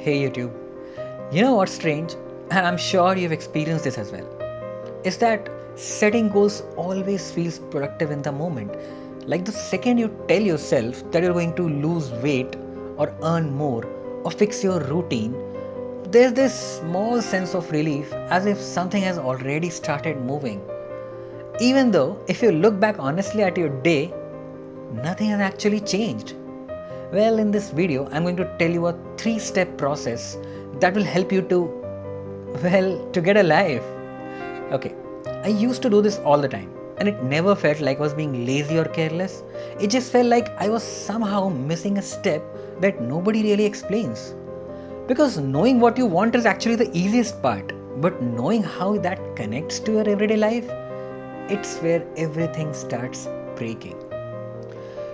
Hey YouTube. You know what's strange? And I'm sure you've experienced this as well. Is that setting goals always feels productive in the moment. Like the second you tell yourself that you're going to lose weight or earn more or fix your routine, there's this small sense of relief as if something has already started moving. Even though, if you look back honestly at your day, nothing has actually changed. Well, in this video, I'm going to tell you a 3-step process that will help you to get a life. Okay, I used to do this all the time, and it never felt like I was being lazy or careless. It just felt like I was somehow missing a step that nobody really explains. Because knowing what you want is actually the easiest part, but knowing how that connects to your everyday life, it's where everything starts breaking.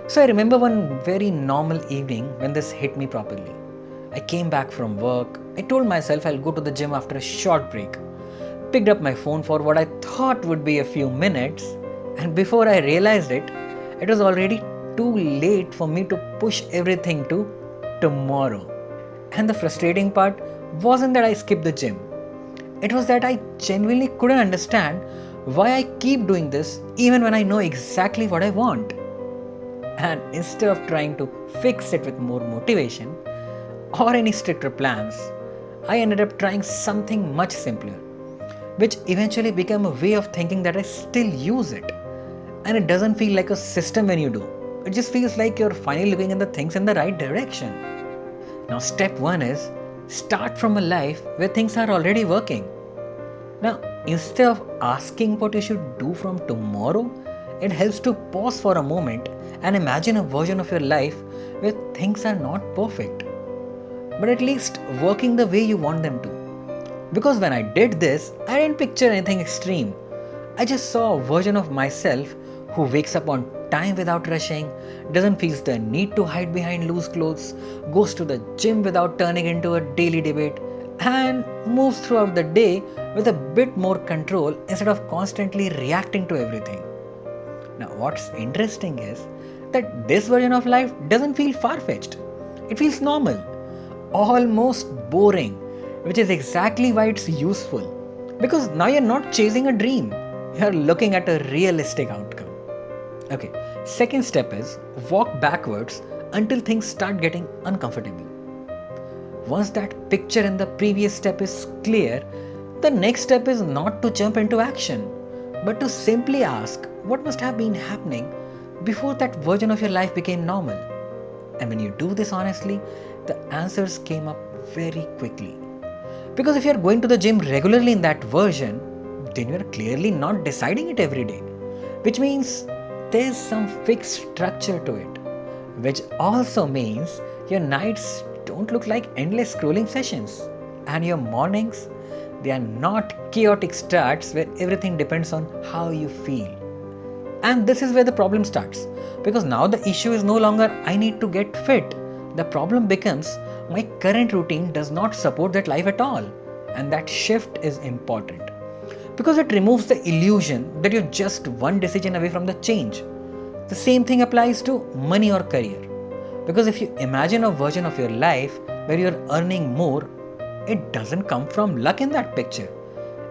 So I remember one very normal evening when this hit me properly. I came back from work. I told myself I'll go to the gym after a short break. Picked up my phone for what I thought would be a few minutes, and before I realized it, it was already too late for me to push everything to tomorrow. And the frustrating part wasn't that I skipped the gym. It was that I genuinely couldn't understand why I keep doing this even when I know exactly what I want. And instead of trying to fix it with more motivation or any stricter plans, I ended up trying something much simpler, which eventually became a way of thinking that I still use it. And it doesn't feel like a system when you do. It just feels like you're finally looking at the things in the right direction. Now, step 1 is start from a life where things are already working. Now, instead of asking what you should do from tomorrow, it helps to pause for a moment and imagine a version of your life where things are not perfect, but at least working the way you want them to. Because when I did this, I didn't picture anything extreme. I just saw a version of myself who wakes up on time without rushing, doesn't feel the need to hide behind loose clothes, goes to the gym without turning into a daily debate, and moves throughout the day with a bit more control instead of constantly reacting to everything. Now, what's interesting is that this version of life doesn't feel far-fetched. It feels normal, almost boring, which is exactly why it's useful. Because now you're not chasing a dream, you're looking at a realistic outcome. Okay, second step is walk backwards until things start getting uncomfortable. Once that picture in the previous step is clear, the next step is not to jump into action, but to simply ask what must have been happening before that version of your life became normal. And when you do this honestly, the answers came up very quickly. Because if you're going to the gym regularly in that version, then you're clearly not deciding it every day, which means there's some fixed structure to it, which also means your nights don't look like endless scrolling sessions, and your mornings, they are not chaotic starts where everything depends on how you feel. And this is where the problem starts, because now the issue is no longer I need to get fit. The problem becomes my current routine does not support that life at all, and that shift is important because it removes the illusion that you're just one decision away from the change. The same thing applies to money or career, because if you imagine a version of your life where you're earning more, it doesn't come from luck in that picture.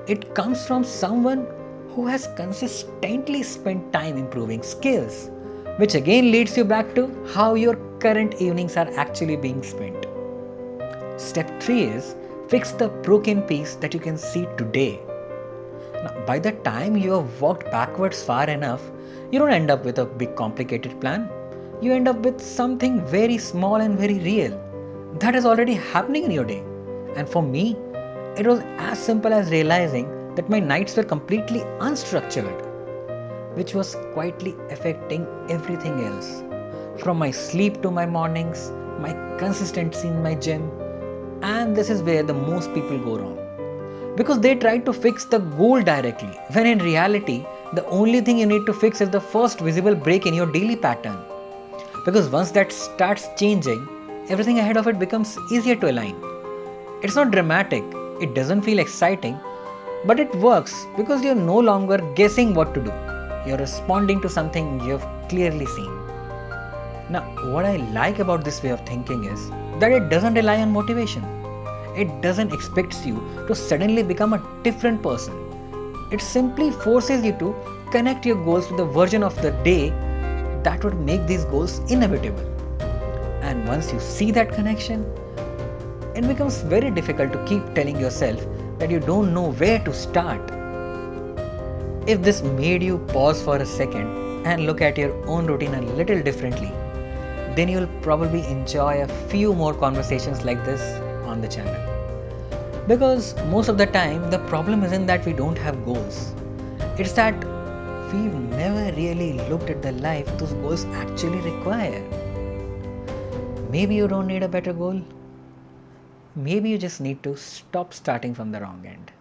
It comes from someone who has consistently spent time improving skills, which again leads you back to how your current evenings are actually being spent. Step 3 is fix the broken piece that you can see today. Now, by the time you have walked backwards far enough, you don't end up with a big complicated plan. You end up with something very small and very real that is already happening in your day. And for me, it was as simple as realizing that my nights were completely unstructured, which was quietly affecting everything else. From my sleep to my mornings, my consistency in my gym, and this is where the most people go wrong. Because they try to fix the goal directly, when in reality, the only thing you need to fix is the first visible break in your daily pattern. Because once that starts changing, everything ahead of it becomes easier to align. It's not dramatic, it doesn't feel exciting, but it works because you're no longer guessing what to do. You're responding to something you've clearly seen. Now, what I like about this way of thinking is that it doesn't rely on motivation. It doesn't expect you to suddenly become a different person. It simply forces you to connect your goals to the version of the day that would make these goals inevitable. And once you see that connection, it becomes very difficult to keep telling yourself that you don't know where to start. If this made you pause for a second and look at your own routine a little differently, then you'll probably enjoy a few more conversations like this on the channel. Because most of the time, the problem isn't that we don't have goals, it's that we've never really looked at the life those goals actually require. Maybe you don't need a better goal. Maybe you just need to stop starting from the wrong end.